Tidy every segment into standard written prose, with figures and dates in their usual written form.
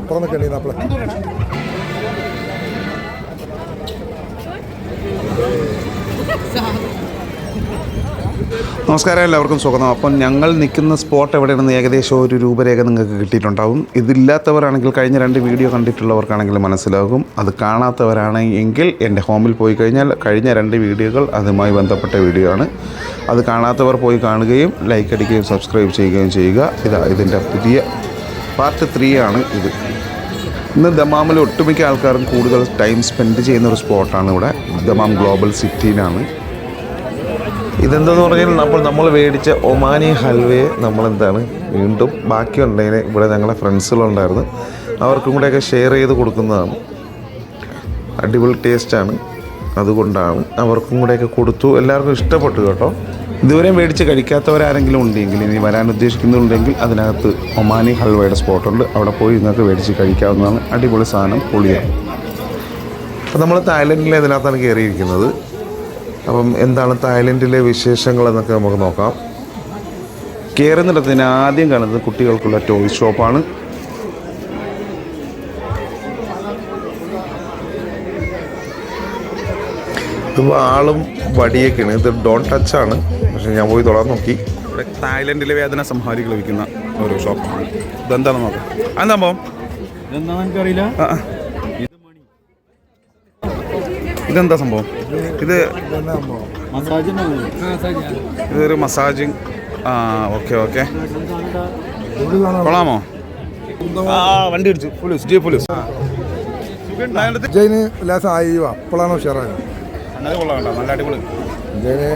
അപ്പുറം നിൽക്കണേ അപ്പുറം. നമസ്കാരം, എല്ലാവർക്കും സ്വാഗതം. അപ്പം ഞങ്ങൾ നിൽക്കുന്ന സ്പോട്ട് എവിടെയാണെന്ന് ഏകദേശം ഒരു രൂപരേഖ നിങ്ങൾക്ക് കിട്ടിയിട്ടുണ്ടാവും. ഇതില്ലാത്തവരാണെങ്കിൽ കഴിഞ്ഞ 2 വീഡിയോ കണ്ടിട്ടുള്ളവർക്കാണെങ്കിൽ മനസ്സിലാകും. അത് കാണാത്തവരാണെങ്കിൽ എൻ്റെ ഹോമിൽ പോയി കഴിഞ്ഞാൽ കഴിഞ്ഞ 2 വീഡിയോകൾ അതുമായി ബന്ധപ്പെട്ട വീഡിയോ ആണ്. അത് കാണാത്തവർ പോയി കാണുകയും ലൈക്ക് അടിക്കുകയും സബ്സ്ക്രൈബ് ചെയ്യുകയും ചെയ്യുക. ഇതിൻ്റെ പുതിയ പാർട്ട് 3 ആണ് ഇത്. ഇന്ന് ദമാമിൽ ഒട്ടുമിക്ക ആൾക്കാരും കൂടുതൽ ടൈം സ്പെൻഡ് ചെയ്യുന്നൊരു സ്പോട്ടാണ് ഇവിടെ. Dammam global സിറ്റിയിലാണ്. ഇതെന്തെന്ന് പറഞ്ഞാൽ നമ്മൾ മേടിച്ച ഒമാനി ഹൽവയെ നമ്മളെന്താണ് വീണ്ടും ബാക്കിയുണ്ടെങ്കിൽ ഇവിടെ ഞങ്ങളെ ഫ്രണ്ട്സുകളുണ്ടായിരുന്നു, അവർക്കും കൂടെയൊക്കെ ഷെയർ ചെയ്ത് കൊടുക്കുന്നതാണ്. അടിപൊളി ടേസ്റ്റാണ്, അതുകൊണ്ടാണ് അവർക്കും കൂടെയൊക്കെ കൊടുത്തു. എല്ലാവർക്കും ഇഷ്ടപ്പെട്ടു കേട്ടോ. ഇതുവരെ മേടിച്ച് കഴിക്കാത്തവരാരെങ്കിലും ഉണ്ടെങ്കിൽ, ഇനി വരാൻ ഉദ്ദേശിക്കുന്നുണ്ടെങ്കിൽ അതിനകത്ത് ഒമാനി ഹൽവയുടെ സ്പോട്ടുണ്ട്. അവിടെ പോയി നിങ്ങൾക്ക് മേടിച്ച് കഴിക്കാവുന്നതാണ്. അടിപൊളി സാധനം, പൊളിയാണ്. അപ്പോൾ നമ്മൾ തായ്ലൻഡിലെ ഇതിനകത്താണ് കയറിയിരിക്കുന്നത്. അപ്പം എന്താണ് തായ്ലൻഡിലെ വിശേഷങ്ങളെന്നൊക്കെ നമുക്ക് നോക്കാം. കയറുന്നിടത്തിന് ആദ്യം കാണുന്നത് കുട്ടികൾക്കുള്ള ടോയ് ഷോപ്പാണ്. ഇത് ആളും വടിയൊക്കെയാണ്. ഇത് ഡോണ്ട് ടച്ച് ആണ്, പക്ഷെ ഞാൻ പോയി തൊടാൻ നോക്കി. ഇവിടെ തായ്ലൻഡിലെ വേദന സംഹാരികൾ വിൽക്കുന്ന ഒരു ഷോപ്പാണ്. ഇതെന്താണെന്ന് നോക്കാം. അതെന്താ സംഭവം? എനിക്കറിയില്ല. ഇതെന്താ സംഭവം? ഇതൊരു മസാജിങ്. ഓക്കെ ഓക്കെ, കൊള്ളാമോ? വണ്ടി ഇടിച്ചു. പോലീസ് ജയിന് ലാസം ആയി അപ്പോഴാണ് ഉഷാറായത്. നല്ല അടിപൊളി. ജയിന്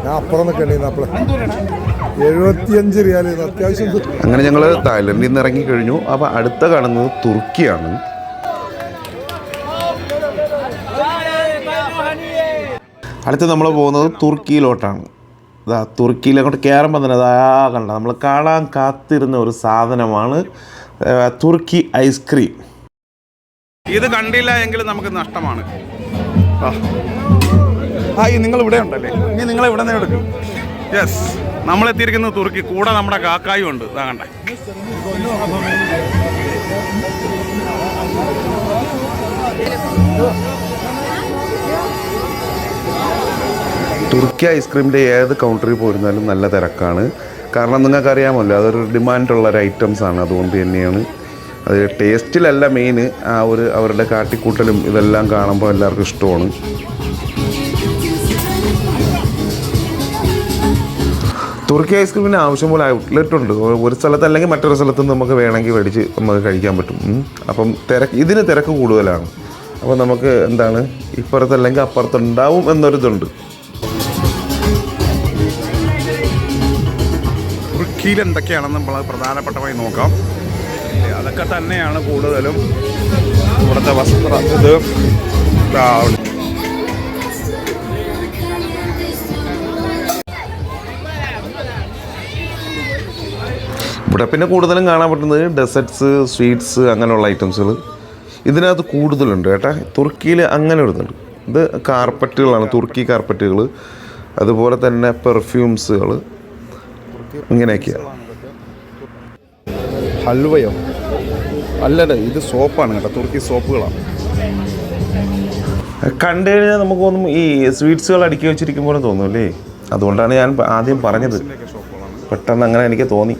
ഞാൻ അപ്പുറം നിൽക്കണേ അപ്പുറം 75 റിയാൽ അത്യാവശ്യം. അങ്ങനെ ഞങ്ങൾ തായ്ലൻഡിൽ നിന്ന് ഇറങ്ങിക്കഴിഞ്ഞു. അപ്പോൾ അടുത്ത കാണുന്നത് തുർക്കിയാണ്. അടുത്ത് നമ്മൾ പോകുന്നത് തുർക്കിയിലോട്ടാണ്. ഇതാ തുർക്കിയിലങ്ങോട്ട് കയറുമ്പോൾ തന്നെ അതാ കണ്ട നമ്മൾ കാണാൻ കാത്തിരുന്ന ഒരു സാധനമാണ് തുർക്കി ഐസ്ക്രീം. ഇത് കണ്ടില്ല എങ്കിൽ നമുക്ക് നഷ്ടമാണ്. നിങ്ങൾ ഇവിടെ ഉണ്ടല്ലേ? ഇനി നിങ്ങൾ ഇവിടെ നിന്ന് എടുക്കും. യെസ്, നമ്മളെത്തിയിരിക്കുന്നത് തുർക്കി. കൂടെ നമ്മുടെ കാക്കായും ഉണ്ട്. ഇതാ കണ്ടേ. തുർക്കി ഐസ്ക്രീമിൻ്റെ ഏത് കൗണ്ടറിൽ പോയിരുന്നാലും നല്ല തിരക്കാണ്. കാരണം നിങ്ങൾക്കറിയാമല്ലോ, അതൊരു ഡിമാൻഡുള്ള ഒരു ഐറ്റംസാണ്. അതുകൊണ്ട് തന്നെയാണ്. അത് ടേസ്റ്റിലല്ല മെയിൻ, ആ ഒരു അവരുടെ കാട്ടിക്കൂട്ടലും ഇതെല്ലാം കാണുമ്പോൾ എല്ലാവർക്കും ഇഷ്ടമാണ്. തുർക്കി ഐസ്ക്രീമിന് ആവശ്യം പോലെ ഔട്ട്ലെറ്റ് ഉണ്ട്. ഒരു സ്ഥലത്ത് അല്ലെങ്കിൽ മറ്റൊരു സ്ഥലത്ത് നമുക്ക് വേണമെങ്കിൽ മേടിച്ച് നമുക്ക് കഴിക്കാൻ പറ്റും. അപ്പം ഇതിന് തിരക്ക് കൂടുതലാണ്. അപ്പം നമുക്ക് എന്താണ് ഇപ്പുറത്തല്ലെങ്കിൽ അപ്പുറത്തുണ്ടാവും എന്നൊരിതുണ്ട്. തുർക്കിയിൽ എന്തൊക്കെയാണെന്ന് നമ്മൾ പ്രധാനപ്പെട്ടമായി നോക്കാം. അതൊക്കെ തന്നെയാണ് കൂടുതലും ഇവിടുത്തെ വസ്ത്രം. ഇത് ഇവിടെ പിന്നെ കൂടുതലും കാണാൻ പറ്റുന്നത് ഡെസേർട്ട്സ്, സ്വീറ്റ്സ്, അങ്ങനെയുള്ള ഐറ്റംസുകൾ ഇതിനകത്ത് കൂടുതലുണ്ട് കേട്ടോ. തുർക്കിയിൽ അങ്ങനെ വരുന്നുണ്ട്. ഇത് കാർപ്പറ്റുകളാണ്, തുർക്കി കാർപ്പറ്റുകൾ. അതുപോലെ തന്നെ പെർഫ്യൂംസുകൾ, ഇങ്ങനെയൊക്കെയാണ്. ഹൽവയോ? അല്ലല്ലേ, ഇത് സോപ്പാണ് കേട്ടോ. തുർക്കി സോപ്പുകളാണ്. കണ്ടു കഴിഞ്ഞാൽ നമുക്ക് തോന്നും ഈ സ്വീറ്റ്സുകൾ അടുക്കി വെച്ചിരിക്കുമ്പോഴും തോന്നും അല്ലേ? അതുകൊണ്ടാണ് ഞാൻ ആദ്യം പറഞ്ഞത്. പെട്ടെന്ന് അങ്ങനെ എനിക്ക് തോന്നി.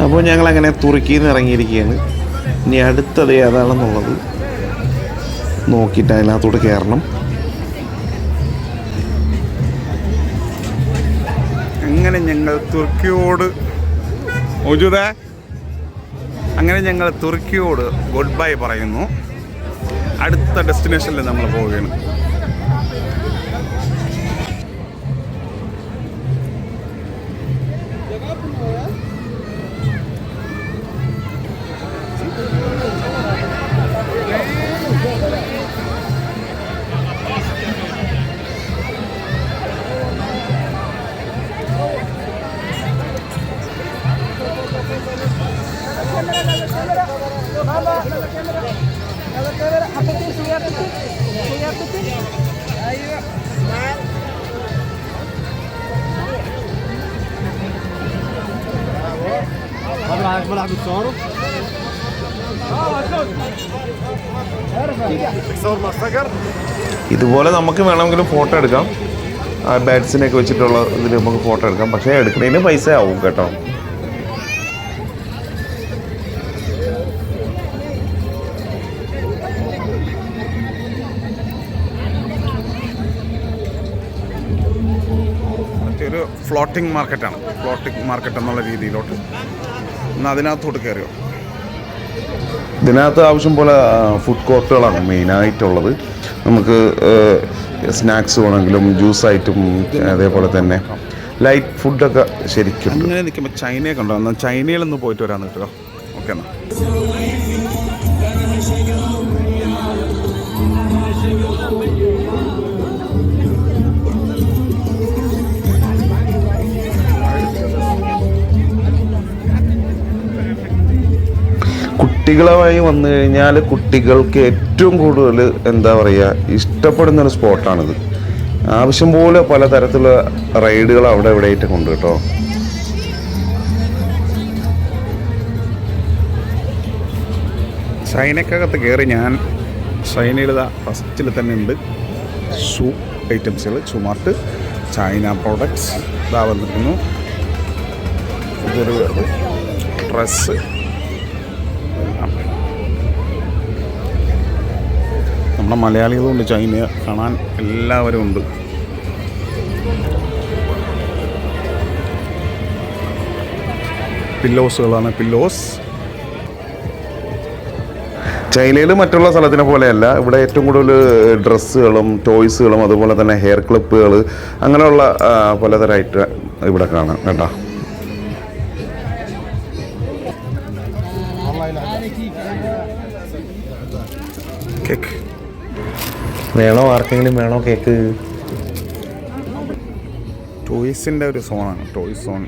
അപ്പോൾ ഞങ്ങളങ്ങനെ തുർക്കിയിൽ നിന്ന് ഇറങ്ങിയിരിക്കുകയാണ്. ഇനി അടുത്തത് ഏതാണെന്നുള്ളത് നോക്കിയിട്ട് അതിനകത്തോട്ട് കയറണം. അങ്ങനെ ഞങ്ങൾ തുർക്കിയോട് ഗുഡ് ബൈ പറയുന്നു. അടുത്ത ഡെസ്റ്റിനേഷനിൽ നമ്മൾ പോവുകയാണ്. ഇതുപോലെ നമുക്ക് വേണമെങ്കിലും ഫോട്ടോ എടുക്കാം. ആ ബാറ്റ്സിനെയൊക്കെ വെച്ചിട്ടുള്ള ഇതിൽ നമുക്ക് ഫോട്ടോ എടുക്കാം. പക്ഷേ എടുക്കുന്നതിന് പൈസ ആവും കേട്ടോ. ഒരു ഫ്ലോട്ടിംഗ് മാർക്കറ്റാണ്. ഫ്ലോട്ടിംഗ് മാർക്കറ്റ് എന്നുള്ള രീതിയിലോട്ട് എന്നാൽ അതിനകത്തോട്ട് കയറിയോ. ഇതിനകത്ത് ആവശ്യം പോലെ ഫുഡ് കോർട്ടുകളാണ് മെയിനായിട്ടുള്ളത്. നമുക്ക് സ്നാക്സ് വേണമെങ്കിലും ജ്യൂസായിട്ടും അതേപോലെ തന്നെ ലൈറ്റ് ഫുഡൊക്കെ ശരിക്കും. അങ്ങനെ നിൽക്കുമ്പോൾ ചൈനയെ കണ്ടോ. എന്നാൽ ചൈനയിലൊന്ന് പോയിട്ട് വരാമെന്ന് കേട്ടോ. ഓക്കെ എന്നാൽ കുട്ടികളുമായി വന്നു കഴിഞ്ഞാൽ കുട്ടികൾക്ക് ഏറ്റവും കൂടുതൽ എന്താ പറയുക ഇഷ്ടപ്പെടുന്നൊരു സ്പോട്ടാണിത്. ആവശ്യം പോലെ പലതരത്തിലുള്ള റൈഡുകൾ അവിടെ എവിടെയായിട്ട് കൊണ്ട് കേട്ടോ. ചൈനക്കകത്ത് കയറി ഞാൻ ചൈനയിൽ ഫസ്റ്റിൽ തന്നെ ഉണ്ട് ഷൂ ഐറ്റംസുകൾ. ഷൂമാർട്ട് ചൈന പ്രോഡക്ട്സ് ഇതാ വന്നിരിക്കുന്നു. ഇതൊരു ഡ്രസ്സ്. നമ്മുടെ മലയാളികളുണ്ട് ചൈന കാണാൻ, എല്ലാവരും ഉണ്ട്. പില്ലോസുകളാണ്, പില്ലോസ്. ചൈനയിൽ മറ്റുള്ള സ്ഥലത്തിനെ പോലെയല്ല. ഇവിടെ ഏറ്റവും കൂടുതൽ ഡ്രസ്സുകളും ടോയ്സുകളും അതുപോലെ തന്നെ ഹെയർ ക്ലിപ്പുകൾ അങ്ങനെയുള്ള പലതരമായിട്ട് ഇവിടെ കാണാം കേട്ടോ. കേക്ക് വേണോ? ആർക്കെങ്കിലും വേണോ കേക്ക്? ടോയ്സിൻ്റെ ഒരു സോണാണ്, ടോയ്സ് സോൺ.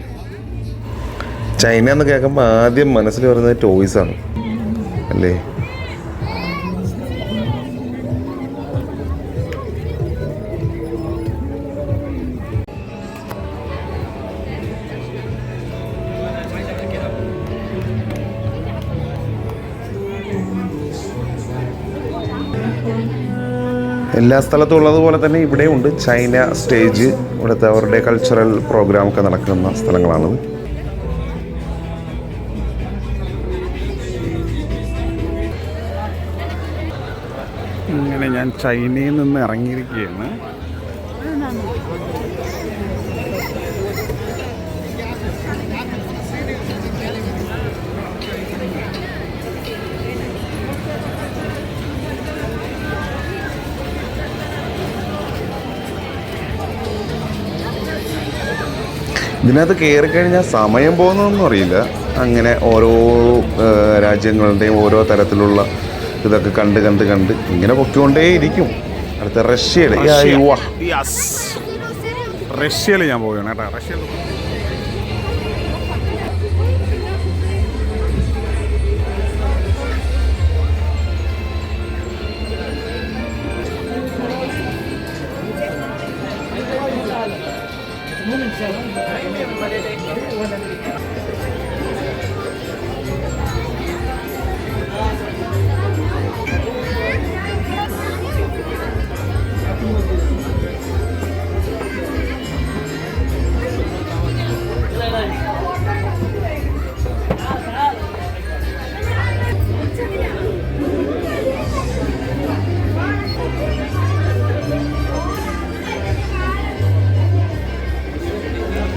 ചൈന എന്ന് കേൾക്കുമ്പോൾ ആദ്യം മനസ്സിൽ വരുന്നത് ടോയ്സാണ് അല്ലേ? എല്ലാ സ്ഥലത്തും ഉള്ളതുപോലെ തന്നെ ഇവിടെയും ഉണ്ട് ചൈന സ്റ്റേജ്. ഇവിടുത്തെ അവരുടെ കൾച്ചറൽ പ്രോഗ്രാം ഒക്കെ നടക്കുന്ന സ്ഥലങ്ങളാണത്. ഇങ്ങനെ ഞാൻ ചൈനയിൽ നിന്ന് ഇറങ്ങിയിരിക്കുകയാണ്. ഇതിനകത്ത് കയറി കഴിഞ്ഞാൽ സമയം പോകുന്നതൊന്നും അറിയില്ല. അങ്ങനെ ഓരോ രാജ്യങ്ങളുടെയും ഓരോ തരത്തിലുള്ള ഇതൊക്കെ കണ്ട് കണ്ട് കണ്ട് ഇങ്ങനെ പൊക്കിക്കൊണ്ടേയിരിക്കും. അടുത്ത റഷ്യയിൽ ഞാൻ പോവുകയാണ് കേട്ടോ. റഷ്യയിൽ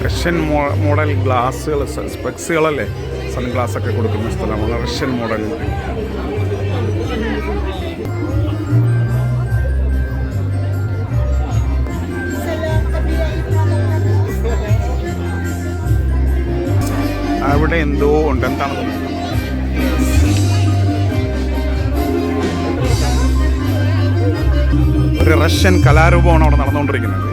റഷ്യൻ മോഡൽ ഗ്ലാസ്സുകൾ, സ്പെക്സുകളല്ലേ, സൺഗ്ലാസ് ഒക്കെ കൊടുക്കുന്ന സ്ഥലമാണ് റഷ്യൻ മോഡൽ. അവിടെ എന്തോ ഉണ്ട്, എന്താണ് ഒരു റഷ്യൻ കലാരൂപമാണ് അവിടെ നടന്നുകൊണ്ടിരിക്കുന്നത്.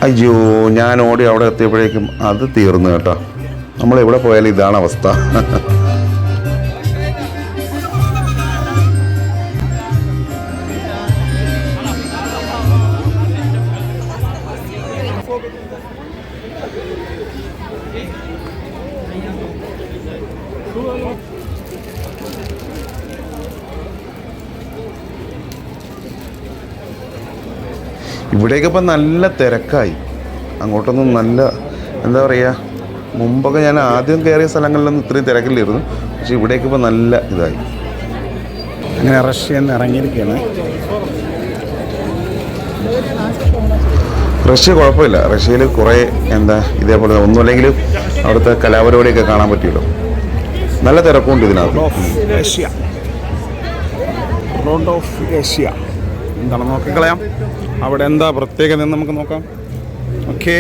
അയ്യോ, ഞാൻ ഓടി അവിടെ എത്തിയപ്പോഴേക്കും അത് തീർന്നു കേട്ടോ. നമ്മളെവിടെ പോയാലും ഇതാണ് അവസ്ഥ. ഇവിടെയൊക്കെ ഇപ്പം നല്ല തിരക്കായി. അങ്ങോട്ടൊന്നും നല്ല എന്താ പറയുക, മുമ്പൊക്കെ ഞാൻ ആദ്യം കയറിയ സ്ഥലങ്ങളിലൊന്നും ഇത്രയും തിരക്കില്ലായിരുന്നു. പക്ഷെ ഇവിടേക്ക് ഇപ്പോൾ നല്ല ഇതായി. അങ്ങനെ റഷ്യയിൽ നിന്ന് ഇറങ്ങിയിരിക്കുകയാണ്. റഷ്യ കുഴപ്പമില്ല. റഷ്യയിൽ കുറേ എന്താ ഇതേപോലെ ഒന്നുമല്ലെങ്കിലും അവിടുത്തെ കലാപരിപാടിയൊക്കെ കാണാൻ പറ്റുമല്ലോ. നല്ല തിരക്കുണ്ട് ഇതിനകത്ത്. റോഡ് ഓഫ് ഏഷ്യ എന്താണെന്ന് നോക്കിക്കളയാം. അവിടെ എന്താ പ്രത്യേകത എന്ന് നമുക്ക് നോക്കാം. ഓക്കെ,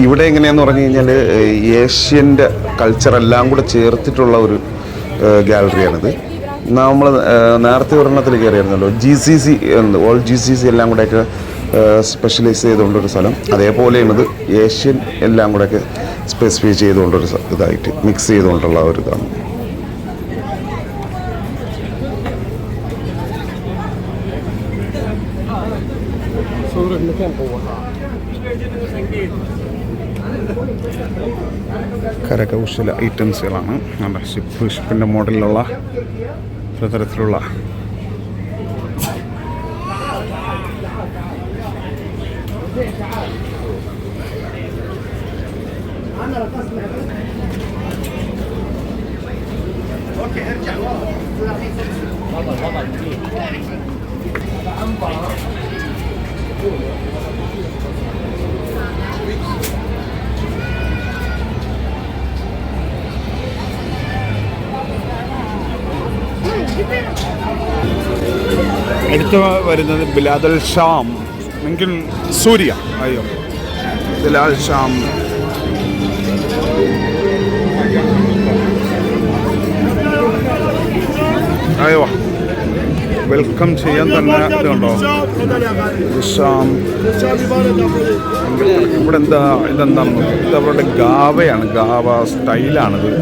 ഇവിടെ എങ്ങനെയാന്ന് പറഞ്ഞു കഴിഞ്ഞാൽ ഏഷ്യൻ്റെ കൾച്ചറെല്ലാം കൂടെ ചേർത്തിട്ടുള്ള ഒരു ഗാലറിയാണിത്. നമ്മൾ നേരത്തെ ഒരെണ്ണത്തിൽ കയറിയായിരുന്നല്ലോ, GCC ഓൾ GCC എല്ലാം കൂടെയൊക്കെ സ്പെഷ്യലൈസ് ചെയ്തുകൊണ്ടൊരു സ്ഥലം. അതേപോലെയാണിത് ഏഷ്യൻ എല്ലാം കൂടെയൊക്കെ സ്പെസിഫൈ ചെയ്തുകൊണ്ടൊരു ഇതായിട്ട് മിക്സ് ചെയ്തുകൊണ്ടുള്ള ഒരു ഇതാണ്. കരകൗശല ഐറ്റംസുകളാണ്. നല്ല ഷിപ്പിൻ്റെ മോഡലിലുള്ള പലതരത്തിലുള്ള അടുത്ത് വരുന്നത് ബിലാദൽ ഷാം എങ്കിൽ സൂര്യ. അയ്യോ, ബിലാൽ ഷാം. അയ്യോ, വെൽക്കം ചെയ്യാൻ തന്നെ ഇതുണ്ടോ ഷാം. ഇവിടെ എന്താ ഇതെന്താണെന്ന്, ഇത് അവരുടെ ഗാവയാണ്, ഗാവ സ്റ്റൈലാണിത്.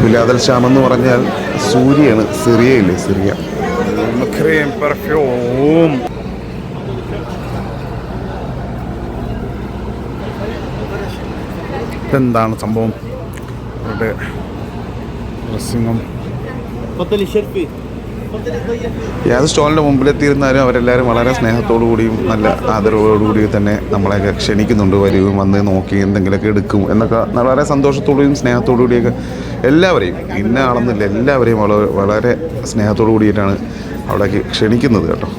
ബിലാദൽ ഷാം എന്ന് പറഞ്ഞാൽ സൂര്യയാണ്. സിറിയയില്ലേ, സിറിയ. Cream perfume. ഇതെന്താണ് സംഭവം? അവരുടെ ഡ്രസ്സിങ്ങും ഏത് സ്റ്റോളിൻ്റെ മുമ്പിലെത്തിയിരുന്നാലും അവരെല്ലാവരും വളരെ സ്നേഹത്തോടു കൂടിയും നല്ല ആദരവോടുകൂടിയും തന്നെ നമ്മളെയൊക്കെ ക്ഷണിക്കുന്നുണ്ട്. വരികയും വന്ന് നോക്കി എന്തെങ്കിലുമൊക്കെ എടുക്കും എന്നൊക്കെ വളരെ സന്തോഷത്തോടുകൂടിയും സ്നേഹത്തോടു കൂടിയൊക്കെ എല്ലാവരെയും, ഇന്ന ആളെന്നില്ല, എല്ലാവരെയും വളരെ സ്നേഹത്തോടു കൂടിയിട്ടാണ് അവിടേക്ക് ക്ഷണിക്കുന്നത് കേട്ടോ.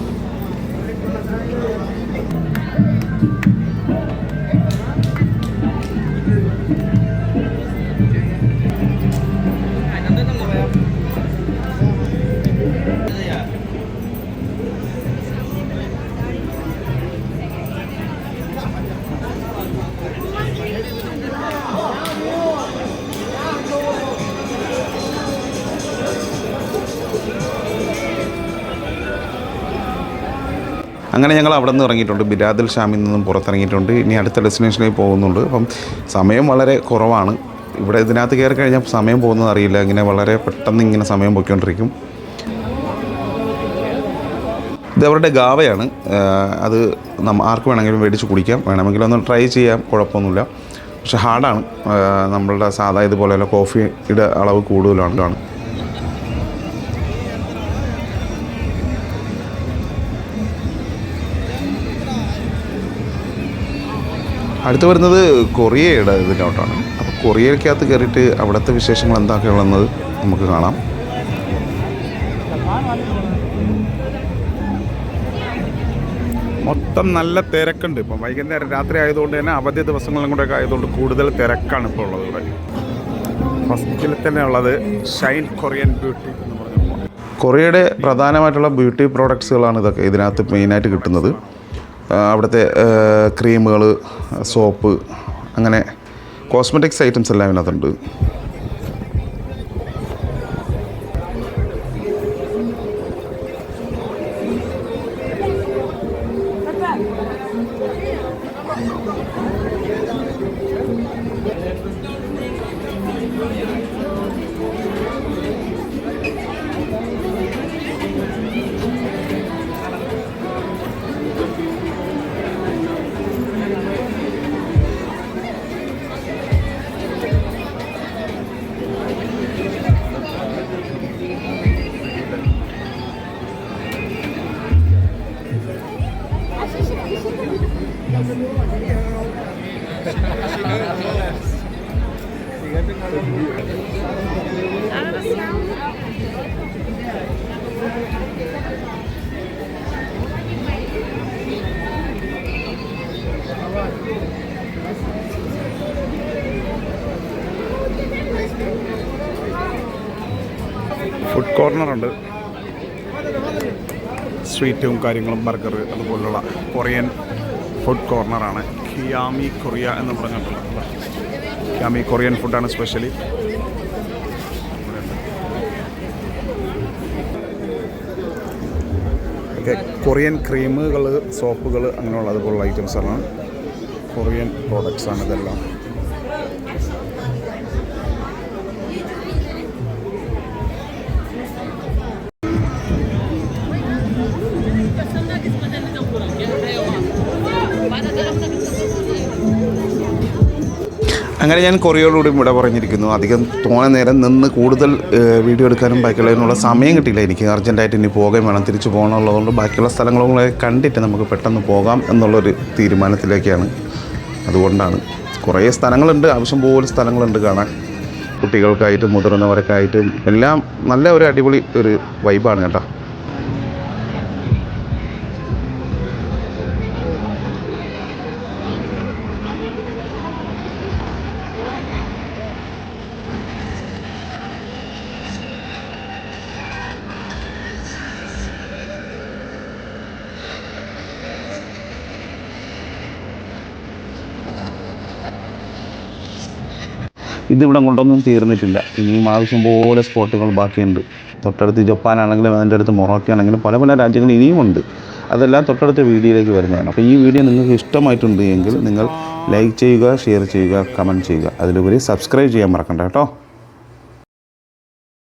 അങ്ങനെ ഞങ്ങൾ അവിടെ നിന്ന് ഇറങ്ങിയിട്ടുണ്ട്. ബിലാദൽ ഷാമിൽ നിന്നും പുറത്തിറങ്ങിയിട്ടുണ്ട്. ഇനി അടുത്ത ഡെസ്റ്റിനേഷനിൽ പോകുന്നുണ്ട്. അപ്പം സമയം വളരെ കുറവാണ്. ഇവിടെ ഇതിനകത്ത് കയറി കഴിഞ്ഞാൽ സമയം പോകുന്നത് അറിയില്ല. ഇങ്ങനെ വളരെ പെട്ടെന്ന് ഇങ്ങനെ സമയം പോയിക്കൊണ്ടിരിക്കും. ഇത് അവരുടെ ഗാവയാണ്. അത് ആർക്ക് വേണമെങ്കിലും മേടിച്ച് കുടിക്കാം, വേണമെങ്കിലും ഒന്ന് ട്രൈ ചെയ്യാം, കുഴപ്പമൊന്നുമില്ല. പക്ഷെ ഹാർഡാണ്. നമ്മളുടെ സാധാ ഇതുപോലെയുള്ള കോഫിയുടെ അളവ് കൂടുതലാണ്. അടുത്ത് വരുന്നത് കൊറിയയുടെ ഇതിലോട്ടാണ്. അപ്പോൾ കൊറിയയ്ക്കകത്ത് കയറിയിട്ട് അവിടുത്തെ വിശേഷങ്ങൾ എന്തൊക്കെയുള്ളത് നമുക്ക് കാണാം. മൊത്തം നല്ല തിരക്കുണ്ട്. ഇപ്പം വൈകുന്നേരം രാത്രി ആയതുകൊണ്ട് തന്നെ അവധി ദിവസങ്ങളും കൂടെയൊക്കെ ആയതുകൊണ്ട് കൂടുതൽ തിരക്കാണ് ഇപ്പോൾ ഉള്ളത്. ഇവിടെ ഫസ്റ്റിൽ തന്നെ ഉള്ളത് ഷൈൻ കൊറിയൻ ബ്യൂട്ടി എന്ന് പറഞ്ഞപ്പോൾ കൊറിയയുടെ പ്രധാനമായിട്ടുള്ള ബ്യൂട്ടി പ്രോഡക്ട്സുകളാണ് ഇതൊക്കെ ഇതിനകത്ത് മെയിനായിട്ട് കിട്ടുന്നത്. അവിടുത്തെ ക്രീമുകൾ, സോപ്പ്, അങ്ങനെ കോസ്മെറ്റിക്സ് ഐറ്റംസ് എല്ലാം ഇതിനകത്തുണ്ട്. ഫുഡ് കോർണറുണ്ട്, സ്വീറ്റും കാര്യങ്ങളും, ബർഗർ അതുപോലുള്ള കൊറിയൻ ഫുഡ് കോർണറാണ്. കിയാമി കൊറിയ എന്ന് പറഞ്ഞിട്ടുള്ള കിയാമി കൊറിയൻ ഫുഡാണ് സ്പെഷ്യലി. ഒക്കെ കൊറിയൻ ക്രീമുകൾ, സോപ്പുകൾ, അങ്ങനെയുള്ള അതുപോലുള്ള ഐറ്റംസാണ്. കൊറിയൻ പ്രോഡക്ട്സാണ് ഇതെല്ലാം. അങ്ങനെ ഞാൻ കൊറിയയോടുകൂടി ഇവിടെ പറഞ്ഞിരിക്കുന്നു. അധികം തോനെ നേരം നിന്ന് കൂടുതൽ വീഡിയോ എടുക്കാനും ബാക്കിയുള്ളതിനുള്ള സമയം കിട്ടിയില്ല. എനിക്ക് അർജൻറ്റായിട്ട് ഇനി പോകാൻ വേണം, തിരിച്ചു പോകണമുള്ളതുകൊണ്ട് ബാക്കിയുള്ള സ്ഥലങ്ങളും കണ്ടിട്ട് നമുക്ക് പെട്ടെന്ന് പോകാം എന്നുള്ളൊരു തീരുമാനത്തിലേക്കാണ്. അതുകൊണ്ടാണ് കുറേ സ്ഥലങ്ങളുണ്ട്, ആവശ്യം പോലെ സ്ഥലങ്ങളുണ്ട് കാണാൻ. കുട്ടികൾക്കായിട്ടും മുതിർന്നവർക്കായിട്ടും എല്ലാം നല്ല ഒരു അടിപൊളി ഒരു വൈബാണ് കേട്ടോ. ഇതിവിടെ കൊണ്ടൊന്നും തീർന്നിട്ടില്ല. ഇനിയും ആവശ്യം പോലെ സ്പോട്ടുകൾ ബാക്കിയുണ്ട്. തൊട്ടടുത്ത് ജപ്പാനാണെങ്കിലും അതിൻ്റെ അടുത്ത് മൊറോക്കോ ആണെങ്കിലും പല പല രാജ്യങ്ങൾ ഇനിയും ഉണ്ട്. അതെല്ലാം തൊട്ടടുത്ത വീഡിയോയിലേക്ക് വരുന്നതാണ്. അപ്പോൾ ഈ വീഡിയോ നിങ്ങൾക്ക് ഇഷ്ടമായിട്ടുണ്ട് എങ്കിൽ നിങ്ങൾ ലൈക്ക് ചെയ്യുക, ഷെയർ ചെയ്യുക, കമൻറ്റ് ചെയ്യുക. അതിലുപരി സബ്സ്ക്രൈബ് ചെയ്യാൻ മറക്കണ്ട കേട്ടോ.